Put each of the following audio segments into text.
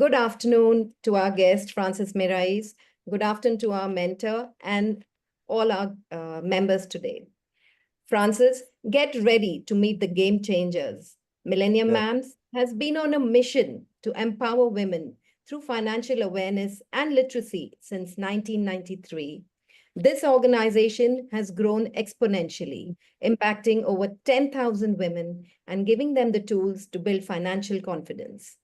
good afternoon to our guest, Francesc Miralles. Good afternoon to our mentor and all our members today. Francis, get ready to meet the game changers. Millennium Mams has been on a mission to empower women through financial awareness and literacy since 1993. This organization has grown exponentially, impacting over 10,000 women and giving them the tools to build financial confidence.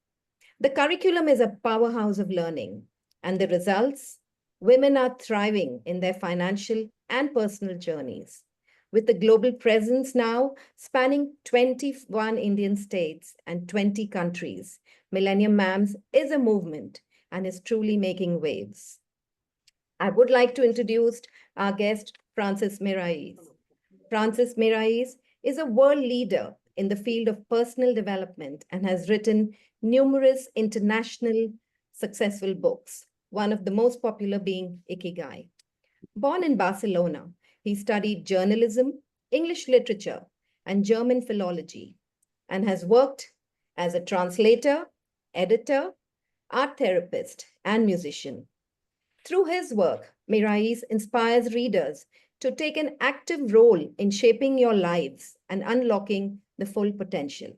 The curriculum is a powerhouse of learning, and the results? Women are thriving in their financial and personal journeys. With a global presence now spanning 21 Indian states and 20 countries, Millennium Mams is a movement and is truly making waves. I would like to introduce our guest, Francesc Miralles. Francesc Miralles is a world leader in the field of personal development and has written numerous international successful books, one of the most popular being Ikigai. Born in Barcelona, he studied journalism, English literature, and German philology, and has worked as a translator, editor, art therapist, and musician. Through his work, Miralles inspires readers to take an active role in shaping your lives and unlocking the full potential.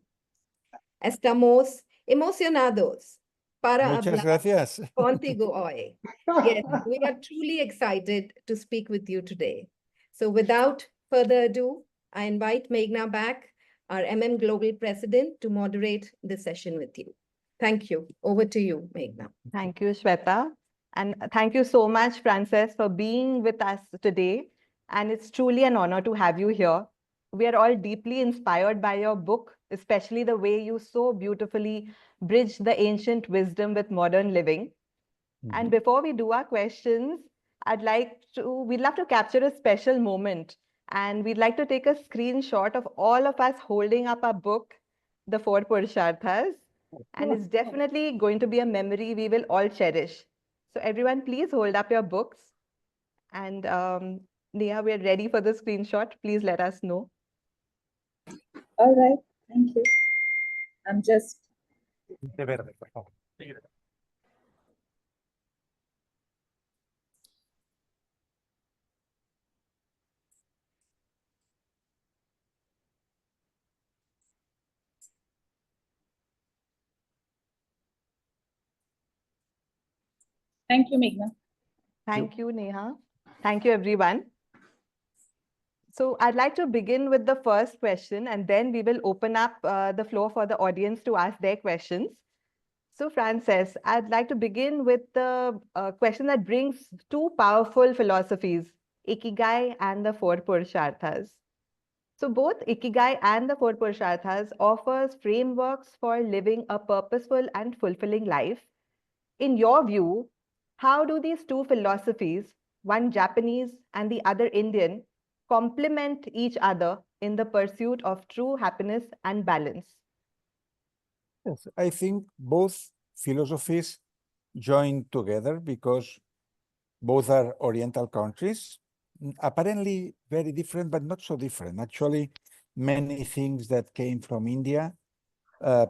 Estamos emocionados para Muchas hablar gracias. contigo hoy. Yes, we are truly excited to speak with you today. So without further ado, I invite Meghna back, our Global President, to moderate the session with you. Thank you. Over to you, Meghna. Thank you, Shweta. And thank you so much, Frances, for being with us today. And it's truly an honor to have you here. We are all deeply inspired by your book, especially the way you so beautifully bridge the ancient wisdom with modern living. And before we do our questions, we'd love to capture a special moment. And we'd like to take a screenshot of all of us holding up our book, The Four Purusharthas. And it's definitely going to be a memory we will all cherish. So everyone, please hold up your books. And Neha, we're ready for the screenshot. Please let us know. All right, thank you. I'm just... De verde, por favor. Thank you, Meghna. Thank you, Neha. Thank you, everyone. So I'd like to begin with the first question, and then we will open up the floor for the audience to ask their questions. So Frances, I'd like to begin with the question that brings two powerful philosophies, Ikigai and the Four Purusharthas. So both Ikigai and the Four Purusharthas offers frameworks for living a purposeful and fulfilling life. In your view, how do these two philosophies, one Japanese and the other Indian, complement each other in the pursuit of true happiness and balance? Yes, I think both philosophies join together because both are Oriental countries, apparently very different, but not so different. Actually, many things that came from India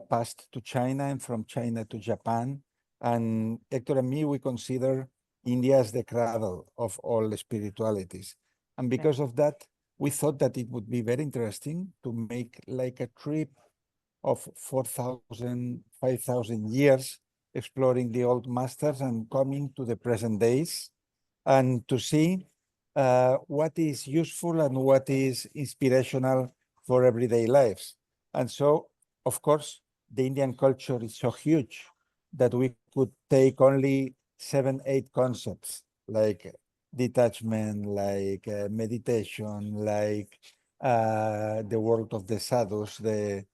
passed to China, and from China to Japan. And Hector and me, we consider India as the cradle of all spiritualities. And because of that, we thought that it would be very interesting to make like a trip of 4,000, 5,000 years, exploring the old masters and coming to the present days, and to see what is useful and what is inspirational for everyday lives. And so, of course, the Indian culture is so huge that we could take only 7, 8 concepts like detachment, like meditation, like the world of the sadhus, the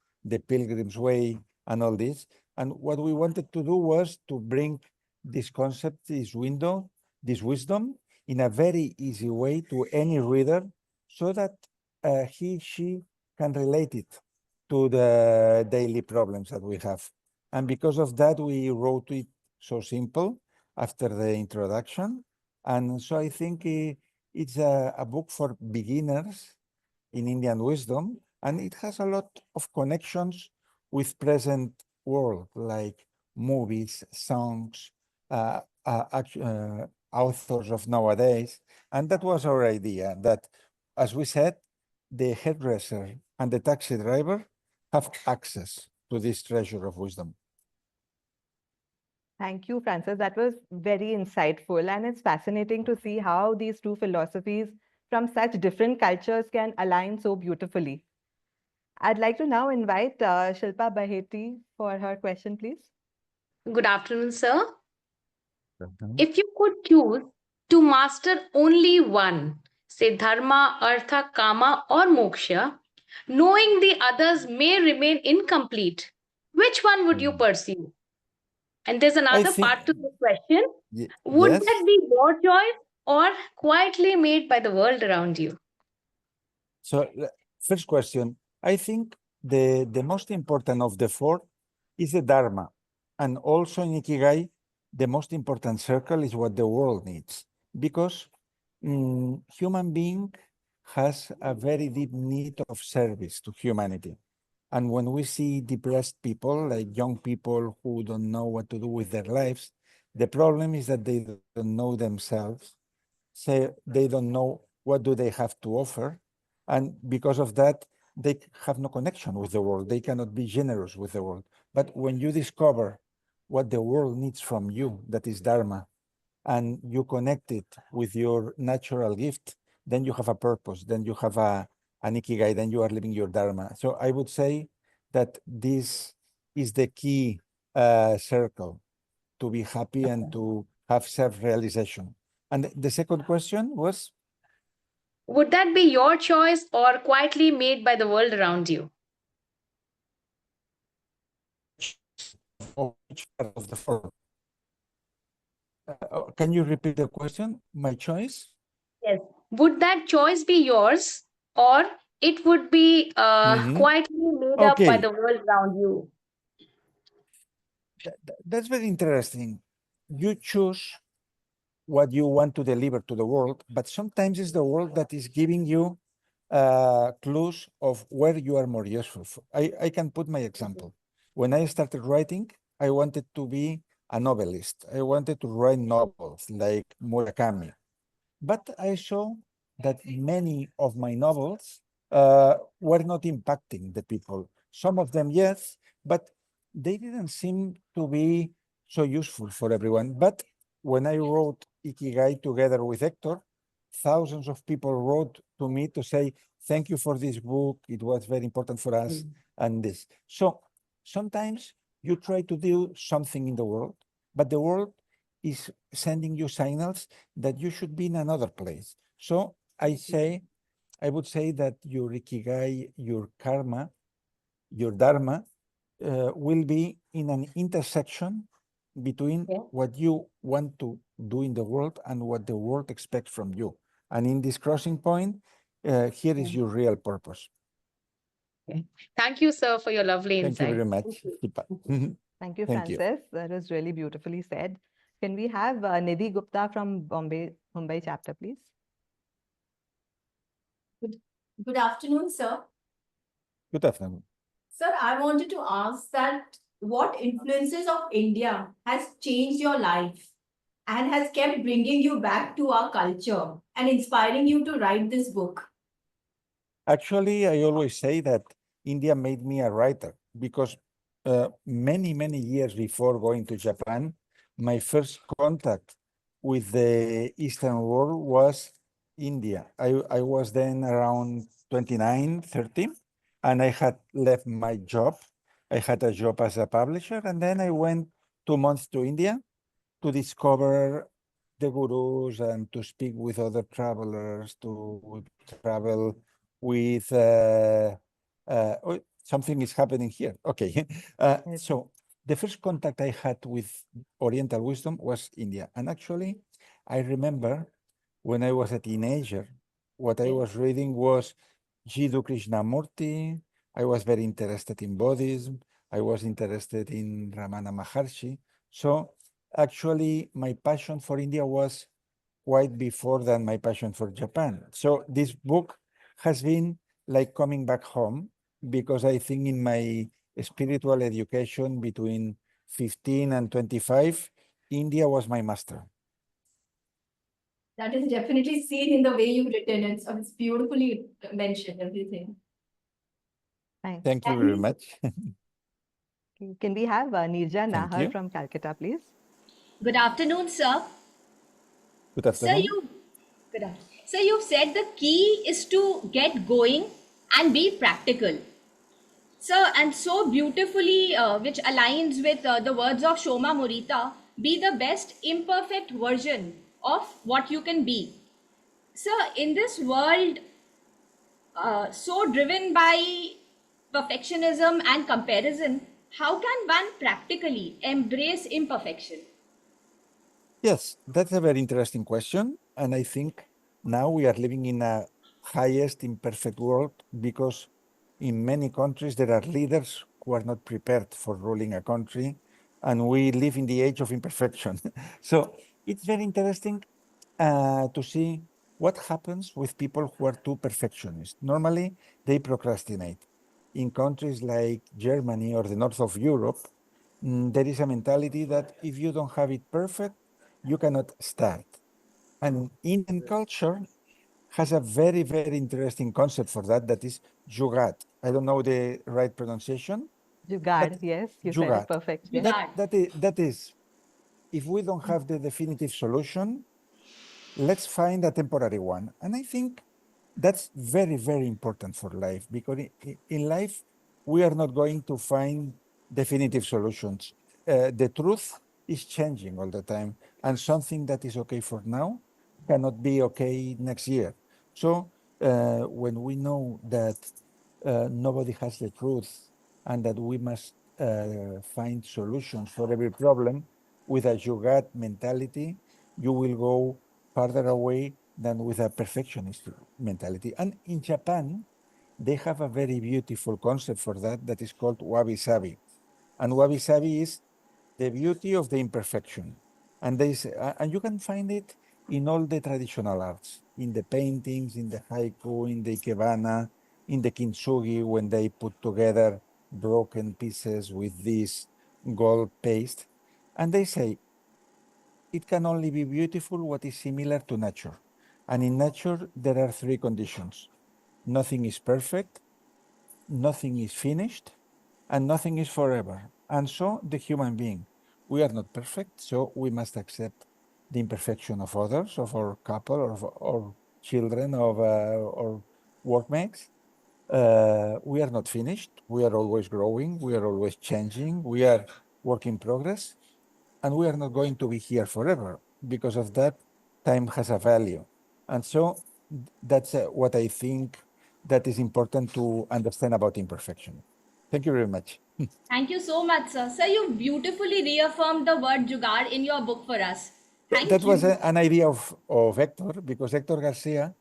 pilgrim's way, and all this. And what we wanted to do was to bring this concept, this wisdom, in a very easy way to any reader, so that she can relate it to the daily problems that we have. And because of that, we wrote it so simple after the introduction. And so I think it's a book for beginners in Indian wisdom, and it has a lot of connections with present world, like movies, songs, authors of nowadays. And that was our idea, that, as we said, the hairdresser and the taxi driver have access to this treasure of wisdom. Thank you, Francis. That was very insightful. And it's fascinating to see how these two philosophies from such different cultures can align so beautifully. I'd like to now invite Shilpa Baheti for her question, please. Good afternoon, sir. If you could choose to master only one, say Dharma, Artha, Kama, or Moksha, knowing the others may remain incomplete, which one would you pursue? And there's another part to the question. Would Yes. that be your choice or quietly made by the world around you? So, first question, I think the most important of the four is the Dharma. And also in Ikigai, the most important circle is what the world needs. Because human being has a very deep need of service to humanity. And when we see depressed people, like young people who don't know what to do with their lives, the problem is that they don't know themselves. Say they don't know what do they have to offer. And because of that, they have no connection with the world. They cannot be generous with the world. But when you discover what the world needs from you, that is Dharma, and you connect it with your natural gift, then you have a purpose, then you have an Ikigai, then you are living your Dharma. So I would say that this is the key circle to be happy and to have self-realization. And the second question was? Would that be your choice or quietly made by the world around you? Which part of the four? Can you repeat the question? My choice? Yes. Would that choice be yours or it would be quietly made up by the world around you? That's very interesting. You choose what you want to deliver to the world, but sometimes it's the world that is giving you clues of where you are more useful. I can put my example. When I started writing, I wanted to be a novelist. I wanted to write novels like Murakami. But I saw that many of my novels were not impacting the people. Some of them, yes, but they didn't seem to be so useful for everyone. But when I wrote Ikigai together with Hector, thousands of people wrote to me to say, thank you for this book. It was very important for us and this. So sometimes you try to do something in the world, but the world is sending you signals that you should be in another place. So I would say that your Ikigai, your karma, your Dharma will be in an intersection between what you want to do in the world and what the world expects from you. And in this crossing point, here is your real purpose. Thank you, sir, for your lovely insight. Thank you very much. Thank you, Thank you. Francis. That was really beautifully said. Can we have Nidhi Gupta from Mumbai chapter, please? Good afternoon, sir. Good afternoon. Sir, I wanted to ask that what influences of India has changed your life and has kept bringing you back to our culture and inspiring you to write this book? Actually, I always say that India made me a writer because many, many years before going to Japan, my first contact with the Eastern world was India. I was then around 29, 30, and I had left my job. I had a job as a publisher, and then I went 2 months to India to discover the gurus and to speak with other travelers, to travel with something is happening here. Okay. So the first contact I had with Oriental wisdom was India. And actually, I remember when I was a teenager, what I was reading was Jiddu Krishnamurti. I was very interested in Buddhism. I was interested in Ramana Maharshi. So actually, my passion for India was quite before than my passion for Japan. So this book has been like coming back home because I think in my spiritual education between 15 and 25, India was my master. That is definitely seen in the way you've written it. So it's beautifully mentioned, everything. Thanks. Thank you very And- much. Can we have Nirja Thank Nahar you. from Calcutta, please? Good afternoon, sir. Good afternoon. Sir, you've said the key is to get going and be practical. Sir, and so beautifully, which aligns with the words of Shoma Morita, be the best imperfect version of what you can be. Sir, in this world so driven by perfectionism and comparison, how can one practically embrace imperfection? Yes, that's a very interesting question. And I think now we are living in a highest imperfect world because in many countries there are leaders who are not prepared for ruling a country, and we live in the age of imperfection. So it's very interesting to see what happens with people who are too perfectionist. Normally, they procrastinate. In countries like Germany or the north of Europe, there is a mentality that if you don't have it perfect, you cannot start. And Indian culture has a very, very interesting concept for that, that is jugaad. I don't know the right pronunciation. Jugaad, yes, you said Jugaad. it perfect. Yes. That is, if we don't have the definitive solution, let's find a temporary one. And I think that's very, very important for life, because in life, we are not going to find definitive solutions. The truth is changing all the time, and something that is okay for now cannot be okay next year. So when we know that nobody has the truth and that we must find solutions for every problem, with a jugaad mentality, you will go farther away than with a perfectionist mentality. And in Japan, they have a very beautiful concept for that that is called wabi-sabi. And wabi-sabi is the beauty of the imperfection. And and you can find it in all the traditional arts, in the paintings, in the haiku, in the ikebana, in the kintsugi, when they put together broken pieces with this gold paste. And they say, it can only be beautiful what is similar to nature. And in nature, there are three conditions. Nothing is perfect, nothing is finished, and nothing is forever. And so the human being, we are not perfect, so we must accept the imperfection of others, of our couple, or children, of our workmates. We are not finished. We are always growing. We are always changing. We are work in progress. And we are not going to be here forever. Because of that, time has a value. And so that's what I think that is important to understand about imperfection. Thank you very much. Thank you so much, sir. Sir, you beautifully reaffirmed the word jugaad in your book for us. Thank That you. was an idea of Hector, because Hector Garcia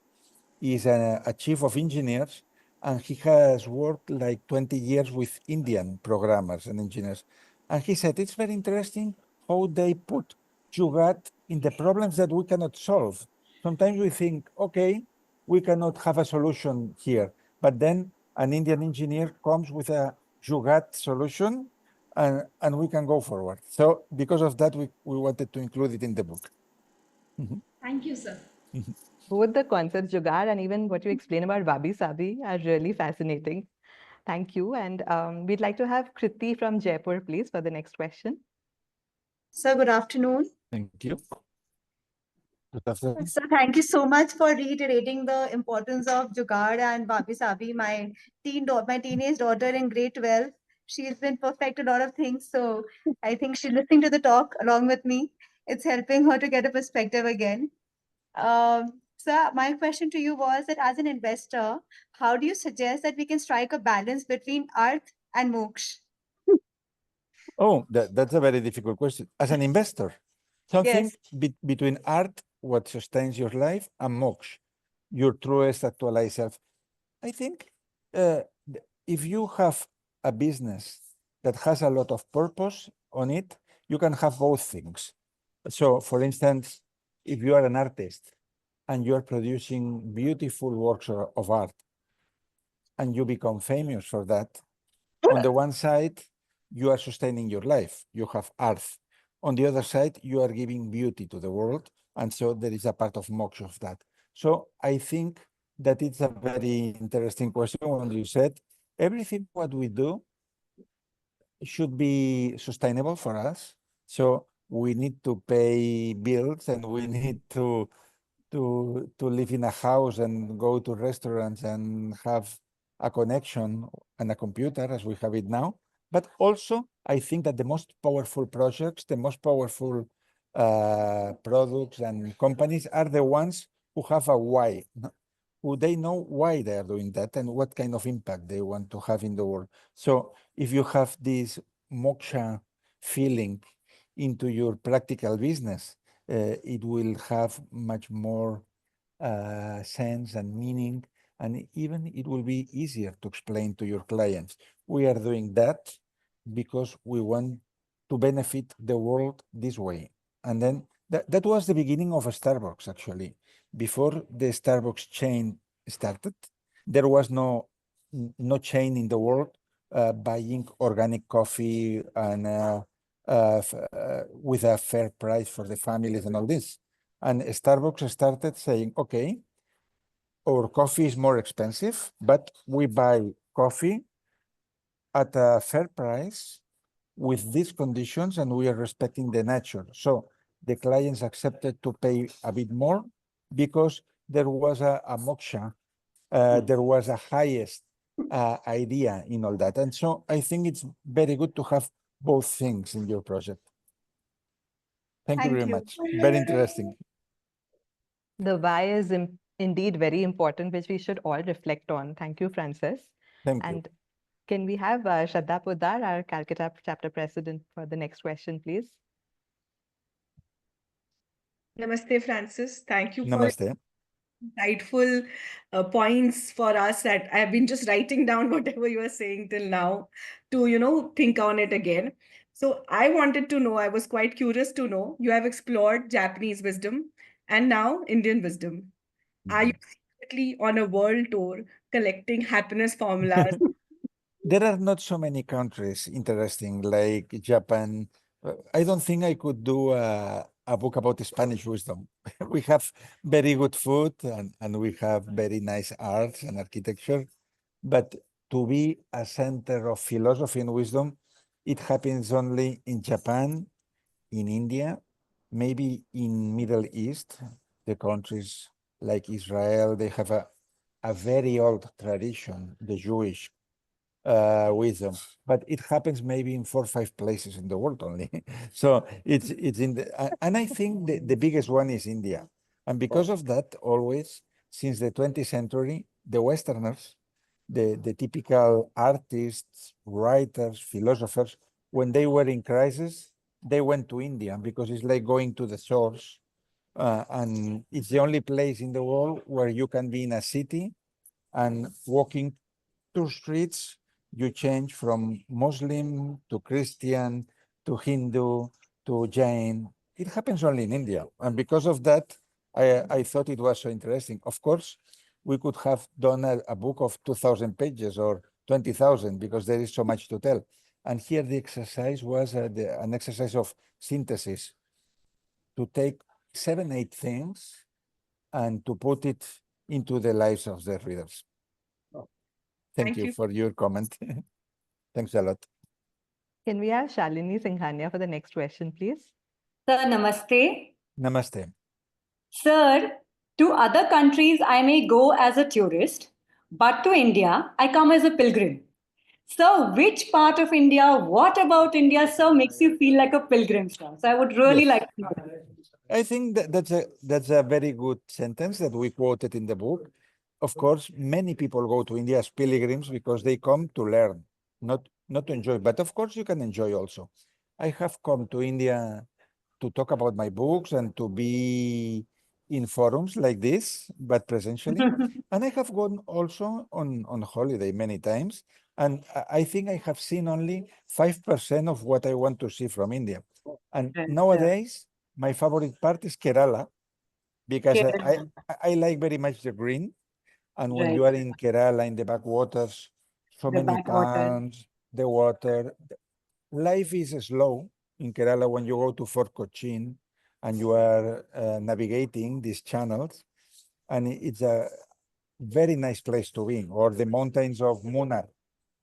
is a chief of engineers, and he has worked like 20 years with Indian programmers and engineers. And he said it's very interesting how they put jugaad in the problems that we cannot solve. Sometimes we think, okay, we cannot have a solution here, but then an Indian engineer comes with a jugaad solution, and we can go forward. So because of that, we wanted to include it in the book. Thank you, sir. Both the concepts, jugaad, and even what you explain about wabi-sabi are really fascinating. Thank you. And we'd like to have Kriti from Jaipur, please, for the next question. Sir, good afternoon. Thank you. Good afternoon. Sir, thank you so much for reiterating the importance of jugaad and wabi-sabi. My teenage daughter in grade 12, she's been perfect a lot of things. So I think she's listening to the talk along with me. It's helping her to get a perspective again. Sir, my question to you was that as an investor, how do you suggest that we can strike a balance between Artha and Moksha? Oh, that's a very difficult question. As an investor, something Yes. between art, what sustains your life, and moksha, your truest actualized self. I think if you have a business that has a lot of purpose on it, you can have both things. So, for instance, if you are an artist and you are producing beautiful works of art, and you become famous for that, on the one side, you are sustaining your life. You have Artha. On the other side, you are giving beauty to the world. And so there is a part of moksha of that. So I think that it's a very interesting question when you said everything what we do should be sustainable for us. So we need to pay bills and we need to live in a house and go to restaurants and have a connection and a computer as we have it now. But also, I think that the most powerful projects, the most powerful products and companies are the ones who have a why, who they know why they are doing that and what kind of impact they want to have in the world. So if you have this moksha feeling into your practical business, it will have much more sense and meaning, and even it will be easier to explain to your clients. We are doing that because we want to benefit the world this way. And then that was the beginning of a Starbucks, actually. Before the Starbucks chain started, there was no chain in the world buying organic coffee and with a fair price for the families and all this. And Starbucks started saying, okay, our coffee is more expensive, but we buy coffee at a fair price with these conditions and we are respecting the nature. So the clients accepted to pay a bit more because there was a moksha, there was a highest idea in all that. And so I think it's very good to have both things in your project. Thank you very much. Very interesting. The why is indeed very important, which we should all reflect on. Thank you, Francis. Thank you. And can we have Shraddha Poddar, our Calcutta chapter president, for the next question, please? Namaste, Francis. Thank you for Namaste. insightful points for us that I've been just writing down whatever you are saying till now to, think on it again. So I wanted to know, I was quite curious to know, you have explored Japanese wisdom and now Indian wisdom. Are you secretly on a world tour collecting happiness formulas? There are not so many countries interesting like Japan. I don't think I could do a book about Spanish wisdom. We have very good food and we have very nice arts and architecture. But to be a center of philosophy and wisdom, it happens only in Japan, in India, maybe in Middle East, the countries like Israel, they have a very old tradition, the Jewish wisdom, but it happens maybe in 4 or 5 places in the world only. So it's in the, and I think the biggest one is India. And because of that, always since the 20th century, the Westerners, the typical artists, writers, philosophers, when they were in crisis, they went to India because it's like going to the source. And it's the only place in the world where you can be in a city and walking 2 streets, you change from Muslim to Christian to Hindu to Jain. It happens only in India. And because of that, I thought it was so interesting. Of course, we could have done a book of 2,000 pages or 20,000 because there is so much to tell. And here the exercise was an exercise of synthesis to take 7, 8 things and to put it into the lives of the readers. Thank you for your comment. Thanks a lot. Can we have Shalini Singhania for the next question, please? Sir, namaste. Namaste. Sir, to other countries, I may go as a tourist, but to India, I come as a pilgrim. So, which part of India, what about India, sir, makes you feel like a pilgrim, sir? So, I would really like to know that. I think that's a very good sentence that we quoted in the book. Of course, many people go to India as pilgrims because they come to learn, not to enjoy. But of course, you can enjoy also. I have come to India to talk about my books and to be in forums like this, but presentially. And I have gone also on holiday many times. And I think I have seen only 5% of what I want to see from India. And nowadays, my favorite part is Kerala, because I like very much the green. And when you are in Kerala, in the backwaters, so many palms, the water, life is slow in Kerala when you go to Fort Cochin and you are navigating these channels, and it's a very nice place to be, or the mountains of Munnar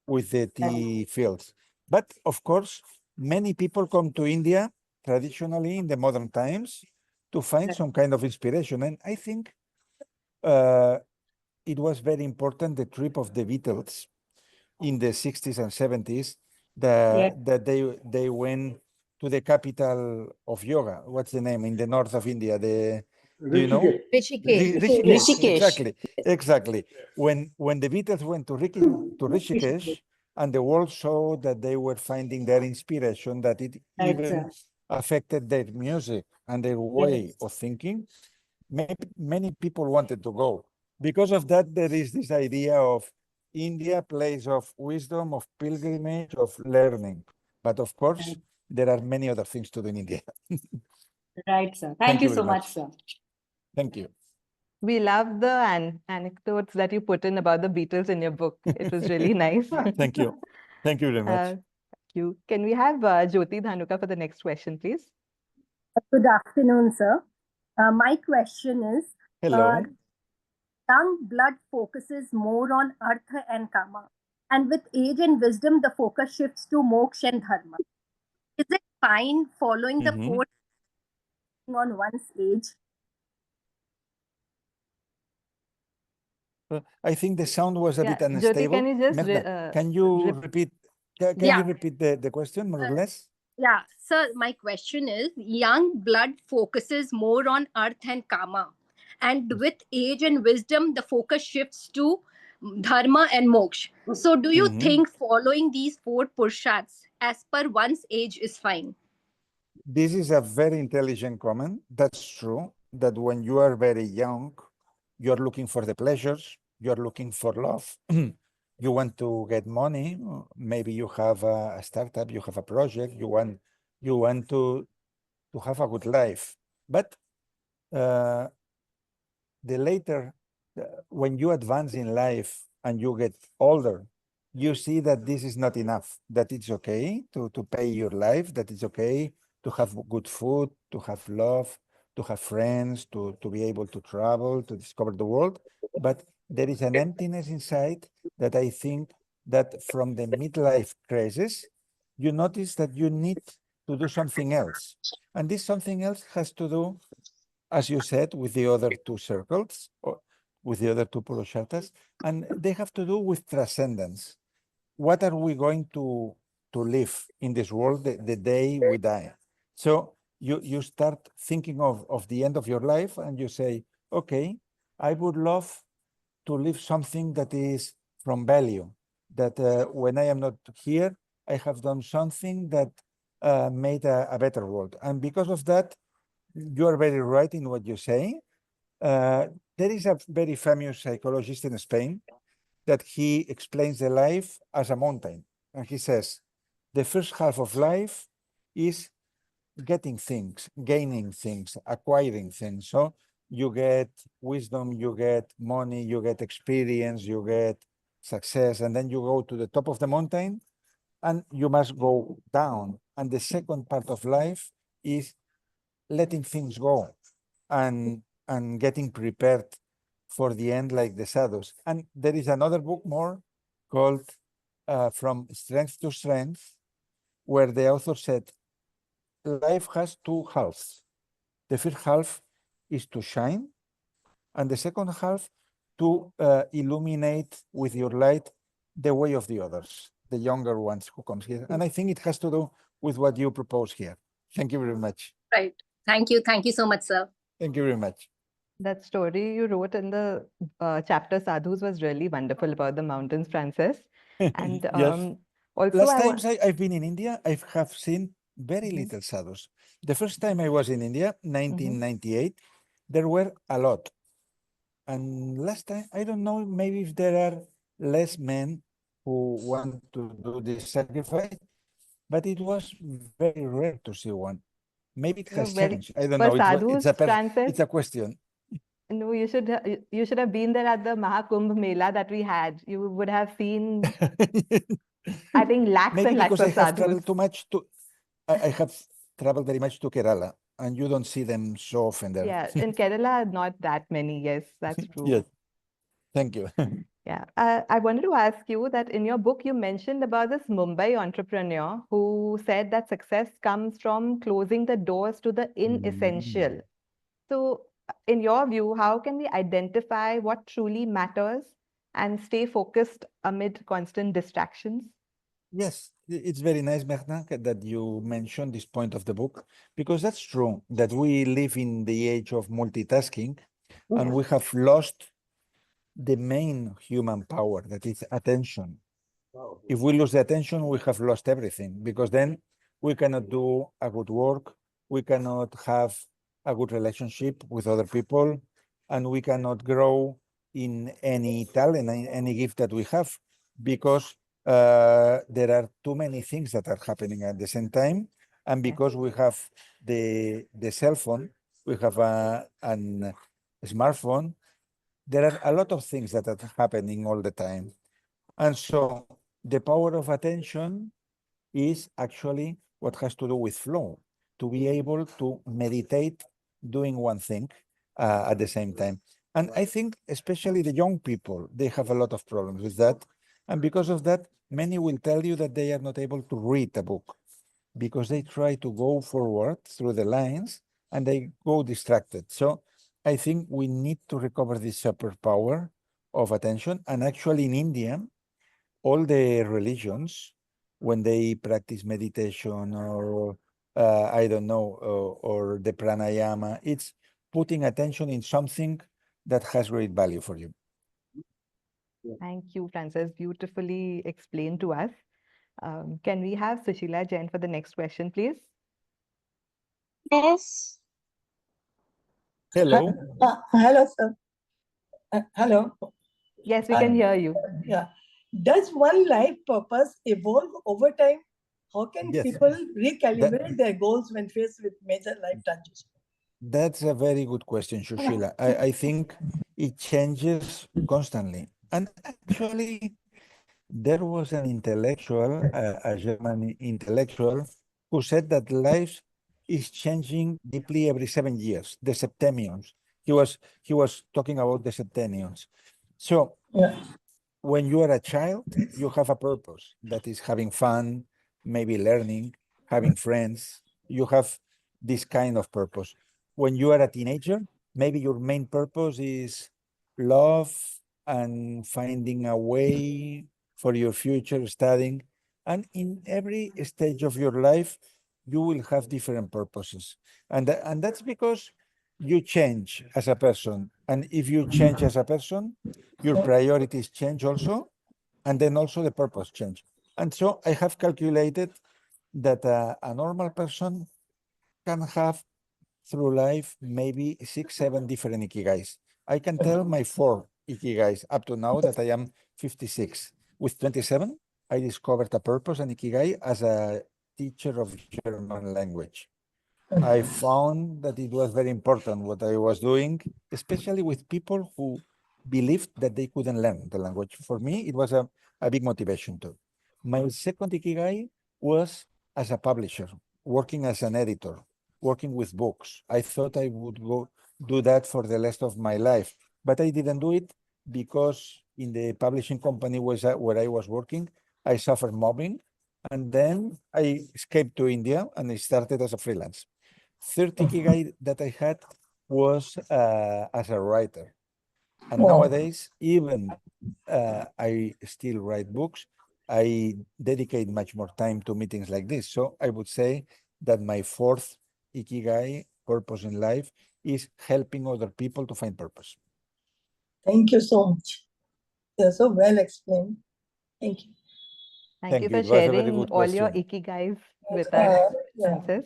with the tea fields. But of course, many people come to India traditionally in the modern times to find some kind of inspiration. And I think it was very important, the trip of the Beatles in the 60s and 70s, that they went to the capital of yoga. What's the name in the north of India? Do you know? Rishikesh. Rishikesh. Exactly. When the Beatles went to Rishikesh, and the world saw that they were finding their inspiration, that it even affected their music and their way of thinking, many people wanted to go. Because of that, there is this idea of India, place of wisdom, of pilgrimage, of learning. But of course, there are many other things to do in India. Right, sir. Thank you so much, sir. Thank you. We love the anecdotes that you put in about the Beatles in your book. It was really nice. Thank you. Thank you very much. Thank you. Can we have Jyoti Dhanuka for the next question, please? Good afternoon, sir. My question is, Hello. young blood focuses more on Artha and Kama, and with age and wisdom, the focus shifts to Moksha and Dharma. Is it fine following the four on one's age? I think the sound was a bit unstable. Jyoti, can you just can you repeat? Can you repeat the question more or less? Yeah, sir. My question is: young blood focuses more on Artha and Kama, and with age and wisdom, the focus shifts to Dharma and Moksha. So, do you think following these four Purusharthas as per one's age is fine? This is a very intelligent comment. That's true, that when you are very young, you're looking for the pleasures, you're looking for love. You want to get money, maybe you have a startup, you have a project, you want to have a good life. But the later, when you advance in life and you get older, you see that this is not enough, that it's okay to pay your life, that it's okay to have good food, to have love, to have friends, to be able to travel, to discover the world. But there is an emptiness inside that I think that from the midlife crisis, you notice that you need to do something else. And this something else has to do, as you said, with the other two circles, or with the other two Purusharthas, and they have to do with transcendence. What are we going to live in this world the day we die? So you start thinking of the end of your life, and you say, okay, I would love to live something that is from value, that when I am not here, I have done something that made a better world. And because of that, you are very right in what you say. There is a very famous psychologist in Spain that he explains the life as a mountain. And he says, the first half of life is getting things, gaining things, acquiring things. So you get wisdom, you get money, you get experience, you get success, and then you go to the top of the mountain and you must go down. And the second part of life is letting things go and getting prepared for the end, like the sadhus. And there is another book more called From Strength to Strength, where the author said, life has two halves. The first half is to shine, and the second half to illuminate with your light the way of the others, the younger ones who comes here. And I think it has to do with what you propose here. Thank you very much. Right. Thank you. Thank you so much, sir. Thank you very much. That story you wrote in the chapter Sadhus was really wonderful about the mountains, Frances. And yes. Also, last times I've been in India, I have seen very little sadhus. The first time I was in India, 1998, there were a lot. And last time, I don't know, maybe if there are less men who want to do this sacrifice, but it was very rare to see one. Maybe it has changed. I don't know. It's a question. No, you should have been there at the Mahakumbh Mela that we had. You would have seen I think lakhs Maybe and lakhs because I of have sadhus. traveled too much to, I have traveled very much to Kerala, and you don't see them so often there. Yeah, in Kerala, not that many. Yes, that's true. Yes, thank you. Yeah, I wanted to ask you that in your book, you mentioned about this Mumbai entrepreneur who said that success comes from closing the doors to the inessential. So, in your view, how can we identify what truly matters and stay focused amid constant distractions? Yes, it's very nice, Meghna, that you mentioned this point of the book, because that's true, that we live in the age of multitasking, and we have lost the main human power, that is attention. If we lose the attention, we have lost everything, because then we cannot do a good work, we cannot have a good relationship with other people, and we cannot grow in any talent, in any gift that we have, because there are too many things that are happening at the same time, and because we have the cell phone, we have a smartphone, there are a lot of things that are happening all the time. And so the power of attention is actually what has to do with flow, to be able to meditate doing one thing at the same time. And I think especially the young people, they have a lot of problems with that. And because of that, many will tell you that they are not able to read a book because they try to go forward through the lines and they go distracted. So I think we need to recover this superpower of attention. And actually in India, all the religions, when they practice meditation or I don't know, or the pranayama, it's putting attention in something that has great value for you. Thank you, Francis. Beautifully explained to us. Can we have Sushila Jain for the next question, please? Yes. Hello. Hello, sir. Hello. Yes, we can hear you. Yeah. Does one life purpose evolve over time? How can Yes. people recalibrate their goals when faced with major life transitions? That's a very good question, Shushila. I think it changes constantly. And actually, there was an intellectual, a German intellectual, who said that life is changing deeply every 7 years, the septennions. He was talking about the septennions. So when you are a child, you have a purpose that is having fun, maybe learning, having friends. You have this kind of purpose. When you are a teenager, maybe your main purpose is love and finding a way for your future, studying. And in every stage of your life, you will have different purposes. And that's because you change as a person. And if you change as a person, your priorities change also, and then also the purpose change. And so I have calculated that a normal person can have through life maybe 6, 7 different ikigais. I can tell my 4 ikigais up to now that I am 56. With 27, I discovered a purpose and ikigai as a teacher of German language. I found that it was very important what I was doing, especially with people who believed that they couldn't learn the language. For me, it was a big motivation too. My second ikigai was as a publisher, working as an editor, working with books. I thought I would go do that for the rest of my life, but I didn't do it because in the publishing company where I was working, I suffered mobbing. And then I escaped to India and I started as a freelance. Third ikigai that I had was as a writer. And nowadays, even I still write books, I dedicate much more time to meetings like this. So I would say that my fourth ikigai, purpose in life, is helping other people to find purpose. Thank you so much. You're so well explained. Thank you. Thank you for It was a very sharing good all your question. ikigais with us, Yeah. Francis.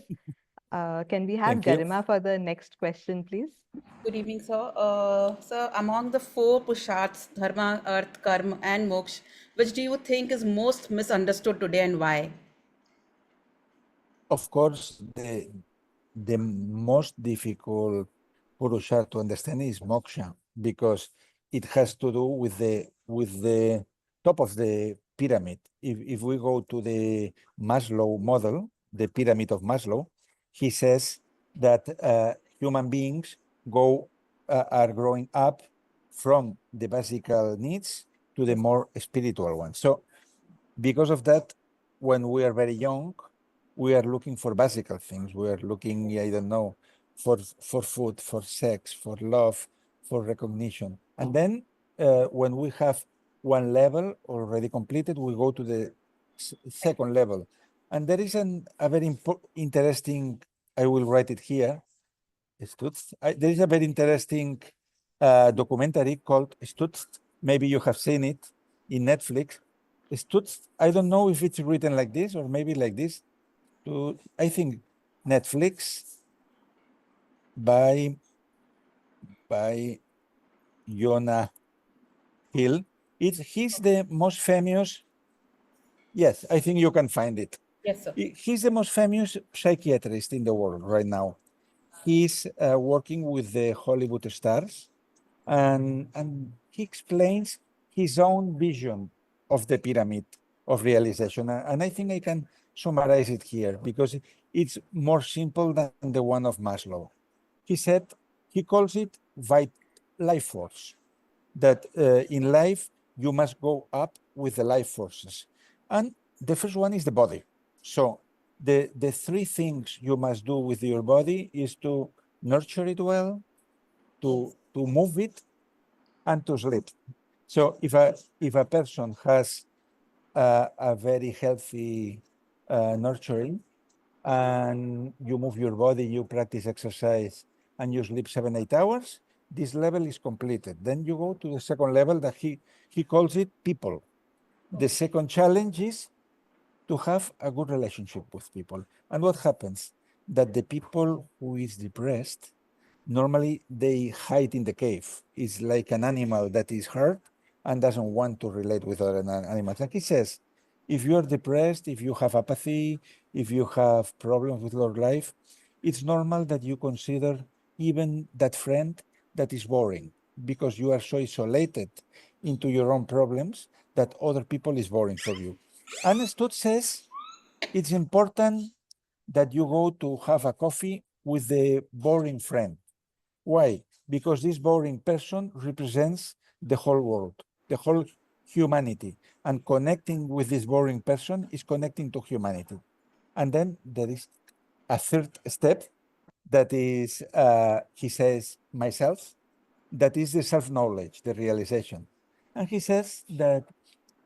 Can we have Thank you. Garima for the next question, please? Good evening, sir. Sir, among the 4 Purusharthas, Dharma, Artha, Karma, and Moksha, which do you think is most misunderstood today and why? Of course, the most difficult Purushartha to understand is Moksha, because it has to do with the top of the pyramid. If we go to the Maslow model, the pyramid of Maslow, he says that human beings are growing up from the basic needs to the more spiritual ones. So because of that, when we are very young, we are looking for basic things. We are looking, I don't know, for food, for sex, for love, for recognition. And then when we have one level already completed, we go to the second level. And there is a very interesting, I will write it here, there is a very interesting documentary called Stutz. Maybe you have seen it in Netflix. Stutz, I don't know if it's written like this or maybe like this. I think Netflix by Jonah Hill. He's the most famous. Yes, I think you can find it. Yes, sir. He's the most famous psychiatrist in the world right now. He's working with the Hollywood stars, and he explains his own vision of the pyramid of realization. And I think I can summarize it here because it's more simple than the one of Maslow. He said, he calls it life force, that in life, you must go up with the life forces. And the first one is the body. So the three things you must do with your body is to nurture it well, to move it, and to sleep. So if a person has a very healthy nurturing, and you move your body, you practice exercise, and you sleep 7-8 hours, this level is completed. Then you go to the second level that he calls it people. The second challenge is to have a good relationship with people. And what happens? That the people who is depressed, normally they hide in the cave. It's like an animal that is hurt and doesn't want to relate with other animals. Like he says, if you are depressed, if you have apathy, if you have problems with your life, it's normal that you consider even that friend that is boring because you are so isolated into your own problems that other people is boring for you. And Stott says it's important that you go to have a coffee with the boring friend. Why? Because this boring person represents the whole world, the whole humanity. And connecting with this boring person is connecting to humanity. And then there is a third step that is, he says, myself, that is the self-knowledge, the realization. And he says that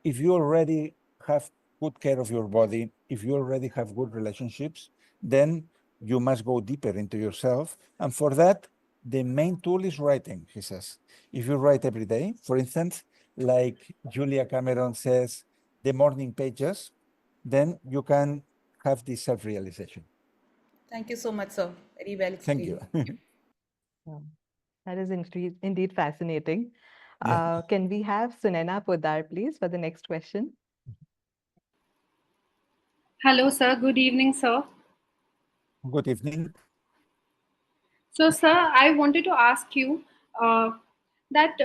if you already have good care of your body, if you already have good relationships, then you must go deeper into yourself. And for that, the main tool is writing, he says. If you write every day, for instance, like Julia Cameron says, the morning pages, then you can have this self-realization. Thank you so much, sir. Very well Thank explained. you. That is indeed fascinating. Yeah. Can we have Sunena Poddar, please, for the next question? Hello, sir. Good evening, sir. Good evening. So, sir, I wanted to ask you that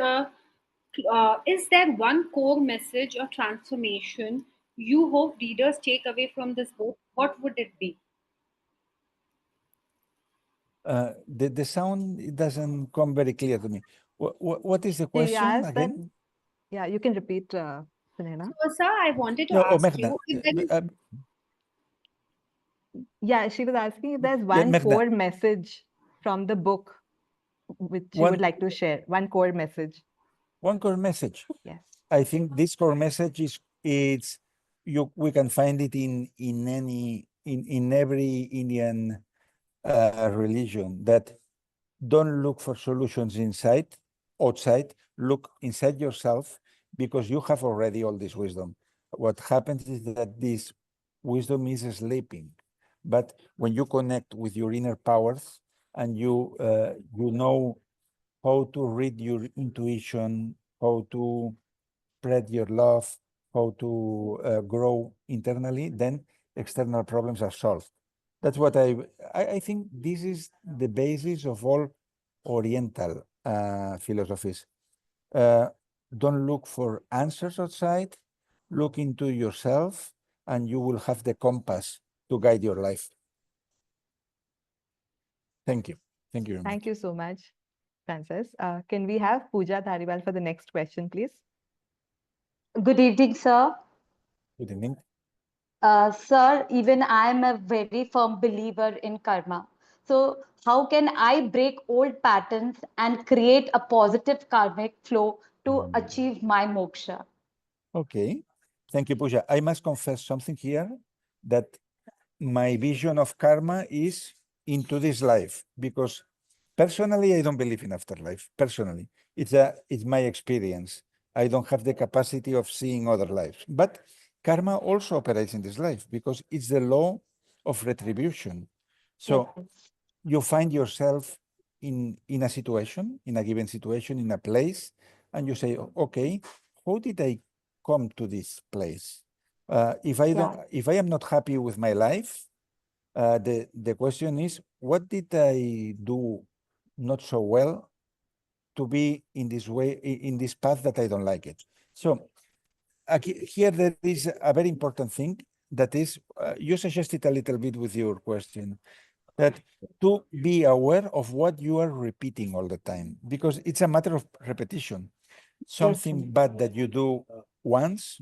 is there one core message or transformation you hope readers take away from this book? What would it be? The sound, it doesn't come very clear to me. What is the question again? Yeah, you can repeat, Sunena. So, sir, I wanted to No, ask Meghna, you if there is... Yeah, she was asking if there's one Meghna. core message from the book which you would like to share. One core message. One core message. Yes. I think this core message is we can find it in every Indian religion, that don't look for solutions outside, look inside yourself, because you have already all this wisdom. What happens is that this wisdom is sleeping. But when you connect with your inner powers and you know how to read your intuition, how to spread your love, how to grow internally, then external problems are solved. That's what I think this is the basis of all Oriental philosophies. Don't look for answers outside, look into yourself, and you will have the compass to guide your life. Thank you. Thank you very much. Thank you so much, Francis. Can we have Pooja Dhariwal for the next question, please? Good evening, sir. Good evening. Sir, even I am a very firm believer in karma. So, how can I break old patterns and create a positive karmic flow to achieve my moksha? Okay. Thank you, Pooja. I must confess something here, that my vision of karma is into this life, because personally, I don't believe in afterlife. Personally, it's my experience. I don't have the capacity of seeing other lives. But karma also operates in this life because it's the law of retribution. So you find yourself in a situation, in a given situation, in a place, and you say, okay, how did I come to this place? If I am not happy with my life, the question is, what did I do not so well to be in this way, in this path that I don't like it? So here there is a very important thing that is, you suggested a little bit with your question, that to be aware of what you are repeating all the time, because it's a matter of repetition. Something bad that you do once,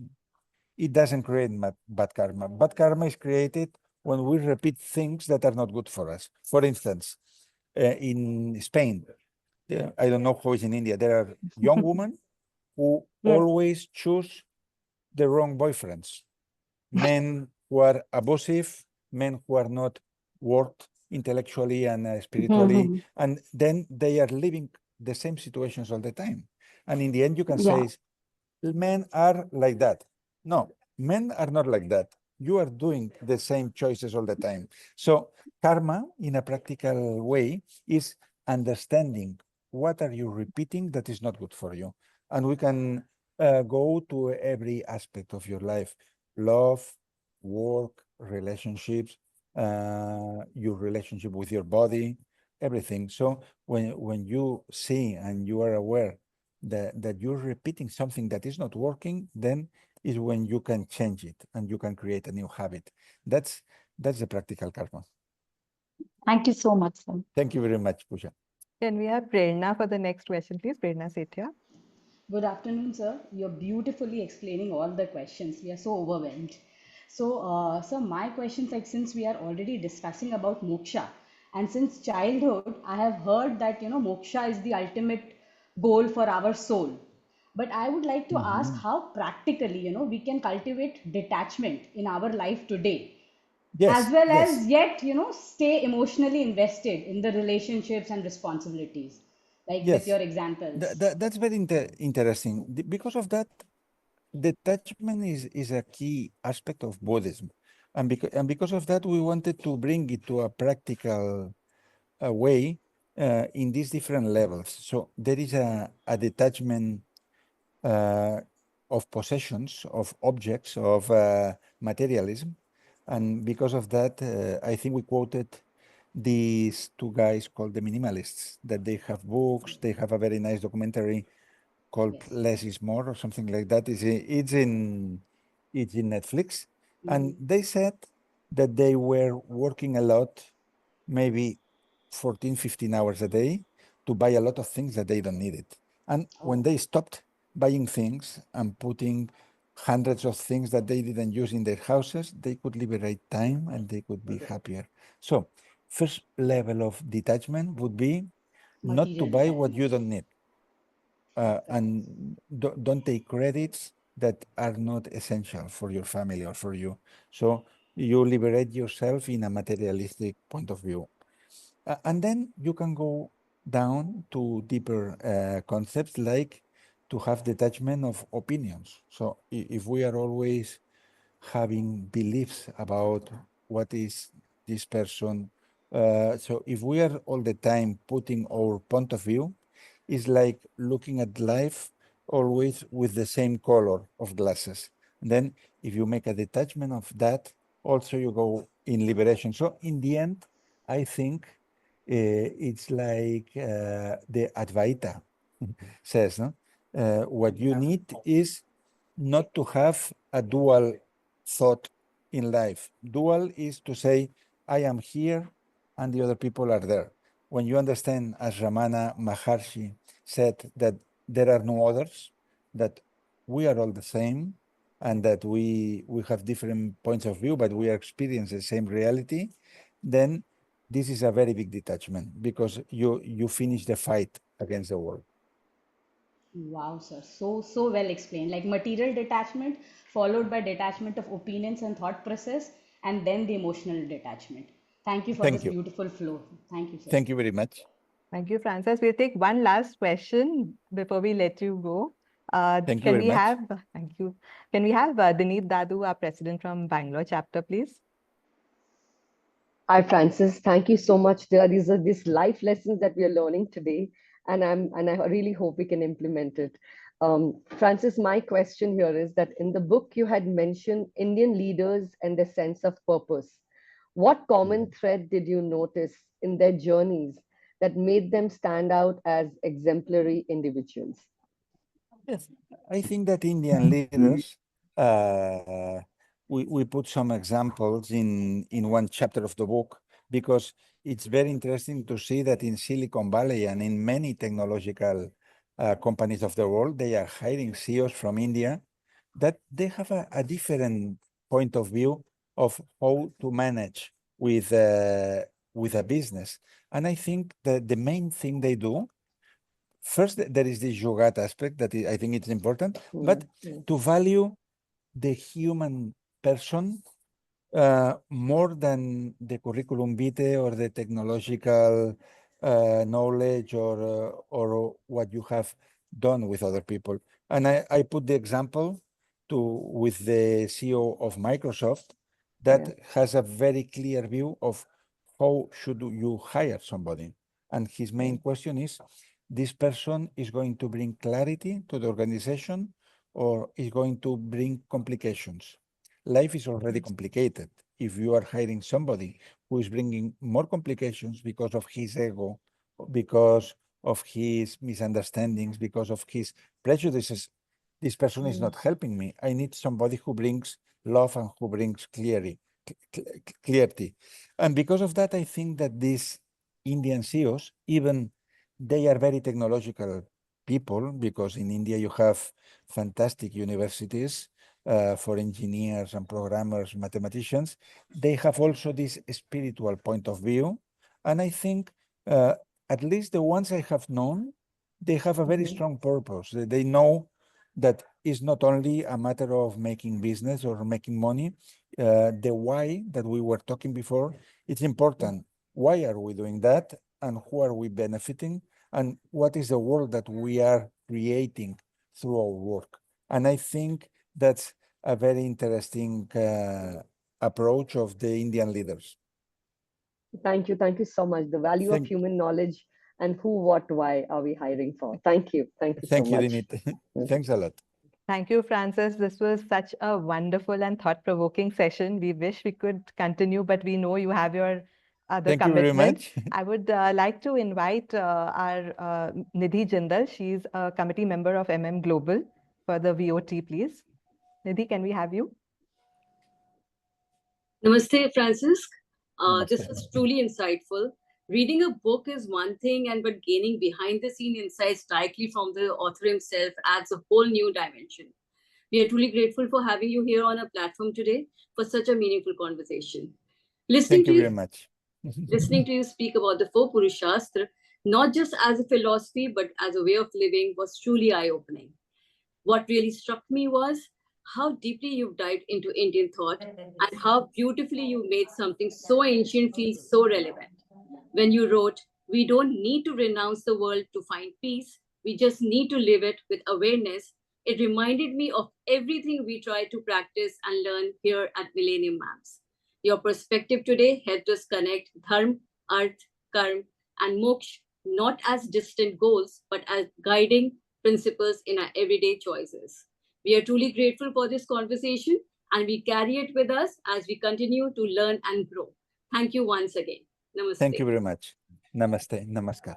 it doesn't create bad karma. Bad karma is created when we repeat things that are not good for us. For instance, in Spain, I don't know how it's in India, there are young women who always choose the wrong boyfriends, men who are abusive, men who are not worth intellectually and spiritually, and then they are living the same situations all the time. And in the end, you can say, men are like that. No, men are not like that. You are doing the same choices all the time. So karma, in a practical way, is understanding what are you repeating that is not good for you. And we can go to every aspect of your life: love, work, relationships, your relationship with your body, everything. So when you see and you are aware that you're repeating something that is not working, then is when you can change it and you can create a new habit. That's the practical karma. Thank you so much, sir. Thank you very much, Pooja. Can we have Prerna for the next question, please? Prerna Sethia. Good afternoon, sir. You're beautifully explaining all the questions. We are so overwhelmed. So, sir, my questions, like since we are already discussing about moksha, and since childhood, I have heard that, moksha is the ultimate goal for our soul. But I would like to ask how practically, we can cultivate detachment in our life today, Yes, as well yes. as yet, stay emotionally invested in the relationships and responsibilities, like with Yes, your examples. that's very interesting. Because of that, detachment is a key aspect of Buddhism. And because of that, we wanted to bring it to a practical way in these different levels. So there is a detachment of possessions, of objects, of materialism. And because of that, I think we quoted these two guys called the minimalists, that they have books, they have a very nice documentary called Less is More or something like that. It's in Netflix. And they said that they were working a lot, maybe 14, 15 hours a day, to buy a lot of things that they don't need it. And when they stopped buying things and putting hundreds of things that they didn't use in their houses, they could liberate time and they could be happier. So first level of detachment would be not to buy what you don't need. And don't take credits that are not essential for your family or for you. So you liberate yourself in a materialistic point of view. And then you can go down to deeper concepts, like to have detachment of opinions. So if we are always having beliefs about what is this person, so if we are all the time putting our point of view, it's like looking at life always with the same color of glasses. And then if you make a detachment of that, also you go in liberation. So in the end, I think it's like the Advaita says, no? What you need is not to have a dual thought in life. Dual is to say, I am here and the other people are there. When you understand, as Ramana Maharshi said, that there are no others, that we are all the same, and that we have different points of view, but we are experiencing the same reality, then this is a very big detachment, because you finish the fight against the world. Wow, sir. So well explained. Like material detachment, followed by detachment of opinions and thought process, and then the emotional detachment. Thank you for Thank this you. beautiful flow. Thank you, sir. Thank you very much. Thank you, Francis. We'll take one last question before we let you go. Thank you very much. Thank you. Can we have Dineet Dadu, our president from Bangalore chapter, please? Hi, Francis. Thank you so much. These are these life lessons that we are learning today, and I really hope we can implement it. Francis, my question here is that in the book you had mentioned Indian leaders and their sense of purpose. What common thread did you notice in their journeys that made them stand out as exemplary individuals? Yes, I think that Indian leaders, we put some examples in one chapter of the book, because it's very interesting to see that in Silicon Valley and in many technological companies of the world, they are hiring CEOs from India, that they have a different point of view of how to manage with a business. And I think that the main thing they do, first, there is the Jugat aspect that I think it's important, but to value the human person more than the curriculum vitae or the technological knowledge or what you have done with other people. And I put the example with the CEO of Microsoft that has a very clear view of how should you hire somebody. And his main question is, this person is going to bring clarity to the organization or is going to bring complications? Life is already complicated. If you are hiring somebody who is bringing more complications because of his ego, because of his misunderstandings, because of his prejudices, this person is not helping me. I need somebody who brings love and who brings clarity. And because of that, I think that these Indian CEOs, even they are very technological people, because in India you have fantastic universities for engineers and programmers, mathematicians. They have also this spiritual point of view. And I think at least the ones I have known, they have a very strong purpose. They know that it's not only a matter of making business or making money. The why that we were talking before, it's important. Why are we doing that? And who are we benefiting? And what is the world that we are creating through our work? And I think that's a very interesting approach of the Indian leaders. Thank you. Thank you so much. The value of human knowledge and who, what, why are we hiring for? Thank you. Thank you so much. Thank you, Dineet. Thanks a lot. Thank you, Francis. This was such a wonderful and thought-provoking session. We wish we could continue, but we know you have your other commitments. I would like to invite our Nidhi Jindal. She's a committee member of Global for the VOT, please. Nidhi, can we have you? Namaste, Francis. This was truly insightful. Reading a book is one thing, but gaining behind-the-scene insights directly from the author himself adds a whole new dimension. We are truly grateful for having you here on our platform today for such a meaningful conversation. Thank you very much. Listening to you speak about the Four Purusharthas, not just as a philosophy, but as a way of living, was truly eye-opening. What really struck me was how deeply you've dived into Indian thought and how beautifully you made something so ancient feel so relevant. When you wrote, "We don't need to renounce the world to find peace, we just need to live it with awareness," it reminded me of everything we try to practice and learn here at Millennium Mams. Your perspective today helped us connect Dharma, Artha, Karma, and Moksha not as distant goals, but as guiding principles in our everyday choices. We are truly grateful for this conversation, and we carry it with us as we continue to learn and grow. Thank you once again. Namaste. Thank you very much. Namaste. Namaskar.